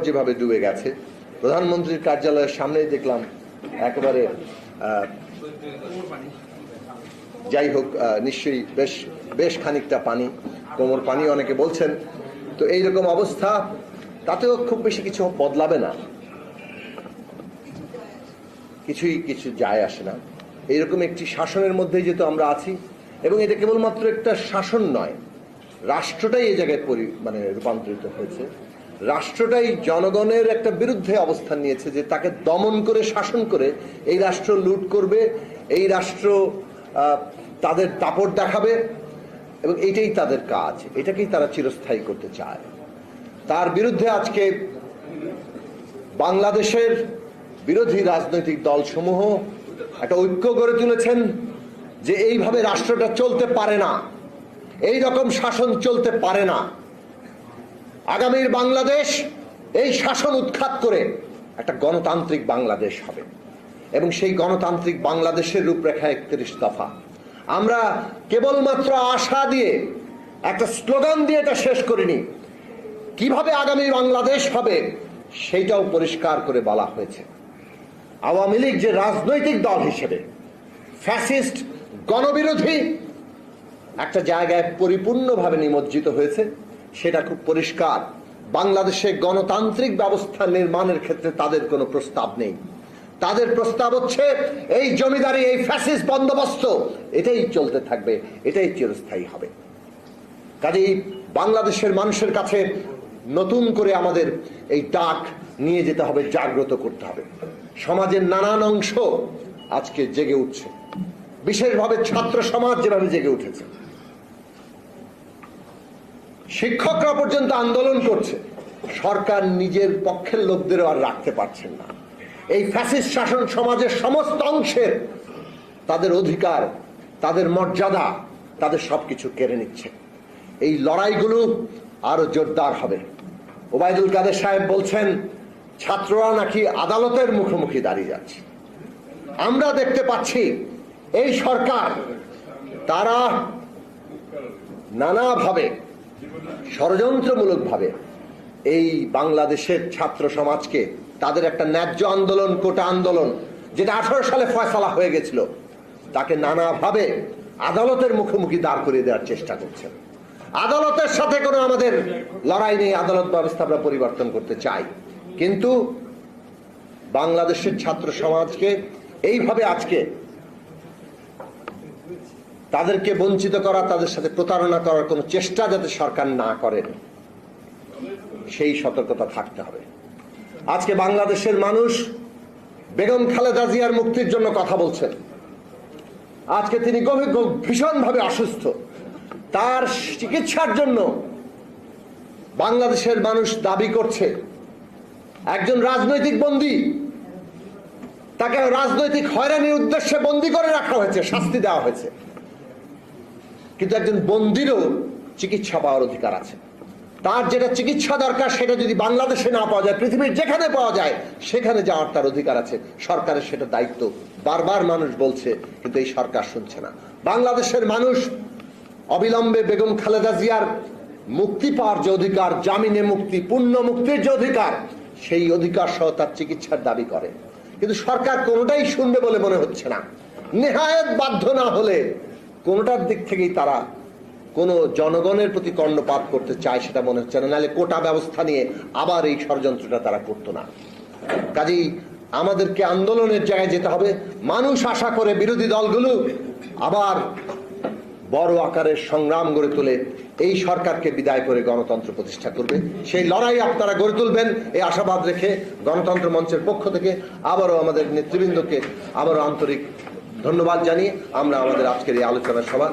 যেভাবে ডুবে গেছে, প্রধানমন্ত্রীর কার্যালয়ের সামনেই দেখলাম একেবারে যাই হোক নিশ্চয়ই বেশ খানিকটা পানি, কোমর পানি অনেকে বলছেন। তো এইরকম অবস্থা, তাতেও খুব বেশি কিছু বদলাবে না, কিছু যায় আসে না। এইরকম একটি শাসনের মধ্যেই যেহেতু আমরা আছি, এবং এটা কেবলমাত্র একটা শাসন নয়, রাষ্ট্রটাই এই জায়গায় রূপান্তরিত হয়েছে। রাষ্ট্রটাই জনগণের একটা বিরুদ্ধে অবস্থান নিয়েছে যে তাকে দমন করে শাসন করে এই রাষ্ট্র লুট করবে, এই রাষ্ট্র তাদের দাপট দেখাবে, এবং এইটাই তাদের কাজ, এটাকেই তারা চিরস্থায়ী করতে চায়। তার বিরুদ্ধে আজকে বাংলাদেশের বিরোধী রাজনৈতিক দলসমূহ একটা ঐক্য গড়ে তুলেছেন যে এইভাবে রাষ্ট্রটা চলতে পারে না, এই রকম শাসন চলতে পারে না। আগামীর বাংলাদেশ এই শাসন উৎখাত করে একটা গণতান্ত্রিক বাংলাদেশ হবে, এবং সেই গণতান্ত্রিক বাংলাদেশের রূপরেখা 31 দফা। আমরা কেবলমাত্র আশা দিয়ে একটা স্লোগান দিয়ে এটা শেষ করিনি, কিভাবে আগামী বাংলাদেশ হবে সেইটাও পরিষ্কার করে বলা হয়েছে। আওয়ামী লীগ যে রাজনৈতিক দল হিসেবে ফ্যাসিস্ট গণবিরোধী একটা জায়গায় পরিপূর্ণভাবে নিমজ্জিত হয়েছে, সেটা খুব পরিষ্কার। বাংলাদেশে গণতান্ত্রিক ব্যবস্থা নির্মাণের ক্ষেত্রে তাদের কোনো প্রস্তাব নেই। তাদের প্রস্তাব হচ্ছে এই জমিদারি, এই ফ্যাসিস্ট বন্দোবস্ত এটাই চলতে থাকবে, এটাই চিরস্থায়ী হবে। কাজেই বাংলাদেশের মানুষের কাছে নতুন করে আমাদের এই ডাক নিয়ে যেতে হবে, জাগ্রত করতে হবে। সমাজের নানান অংশ আজকে জেগে উঠছে, বিশেষভাবে ছাত্র সমাজ যেভাবে জেগে উঠেছে, শিক্ষকরা পর্যন্ত আন্দোলন করছে। সরকার নিজের পক্ষের লোকদেরও আর রাখতে পারছেন না। এই ফ্যাসিস্ট শাসন সমাজের সমস্ত অংশের তাদের অধিকার, তাদের মর্যাদা, তাদের সবকিছু কেড়ে নিচ্ছে। এই লড়াইগুলো আরো জোরদার হবে। ওবায়দুল কাদের সাহেব বলছেন ছাত্ররা নাকি আদালতের মুখোমুখি দাঁড়িয়ে যাচ্ছে। আমরা দেখতে পাচ্ছি এই সরকার তারা নানাভাবে ষড়যন্ত্রমূলকভাবে এই বাংলাদেশের ছাত্র সমাজকে তাদের একটা ন্যায্য আন্দোলন, কোটা আন্দোলন, যেটা 18 সালে ফয়সালা হয়ে গেছিল, তাকে নানাভাবে আদালতের মুখোমুখি দাঁড় করিয়ে দেওয়ার চেষ্টা করছেন। আদালতের সাথে কোনো আমাদের লড়াই নেই, আদালত ব্যবস্থা আমরা পরিবর্তন করতে চাই, কিন্তু বাংলাদেশের ছাত্র সমাজকে এইভাবে আজকে তাদেরকে বঞ্চিত করা, তাদের সাথে প্রতারণা করার কোনো চেষ্টা যাতে সরকার না করেন, সেই সতর্কতা থাকতে হবে। আজকে বাংলাদেশের মানুষ বেগম খালেদা জিয়ার মুক্তির জন্য কথা বলছেন। আজকে তিনি ভীষণভাবে অসুস্থ, তার চিকিৎসার জন্য বাংলাদেশের মানুষ দাবি করছে। একজন রাজনৈতিক বন্দী, তাকে রাজনৈতিক হয়রানির উদ্দেশ্যে বন্দী করে রাখা হয়েছে, শাস্তি দেওয়া হয়েছে, কিন্তু একজন বন্দীরও চিকিৎসা পাওয়ার অধিকার আছে। তার যেটা চিকিৎসা দরকার সেটা যদি বাংলাদেশে না পাওয়া যায়, পৃথিবীর যেখানে পাওয়া যায় সেখানে যাওয়ার তার অধিকার আছে। সরকারের সেটা দায়িত্ব, বারবার মানুষ বলছে, কিন্তু এই সরকার শুনছে না। বাংলাদেশের মানুষ অবিলম্বে বেগম খালেদা জিয়ার মুক্তি পাওয়ার যে অধিকার, জামিনে মুক্তি, পূর্ণ মুক্তির যে অধিকার, সেই অধিকার সহ তার চিকিৎসার দাবি করে, কিন্তু সরকার কোনোটাই শুনবে বলে মনে হচ্ছে না। নেহায়েত বাধ্য না হলে কোনোটার দিক থেকেই তারা কোনো জনগণের প্রতি কর্ণপাত করতে চায় সেটা মনে হচ্ছে না। নাহলে কোটা ব্যবস্থা নিয়ে আবার এই ষড়যন্ত্রটা তারা করতো না। কাজেই আমাদেরকে আন্দোলনের জায়গায় যেতে হবে। মানুষ আশা করে বিরোধী দলগুলো আবার বড় আকারের সংগ্রাম গড়ে তুলে এই সরকারকে বিদায় করে গণতন্ত্র প্রতিষ্ঠা করবে। সেই লড়াই আপনারা গড়ে তুলবেন এই আশাবাদ রেখে গণতন্ত্র মঞ্চের পক্ষ থেকে আবারও আমাদের নেতৃবৃন্দকে আবারও আন্তরিক ধন্যবাদ জানিয়ে আমরা আমাদের আজকের এই আলোচনা সভা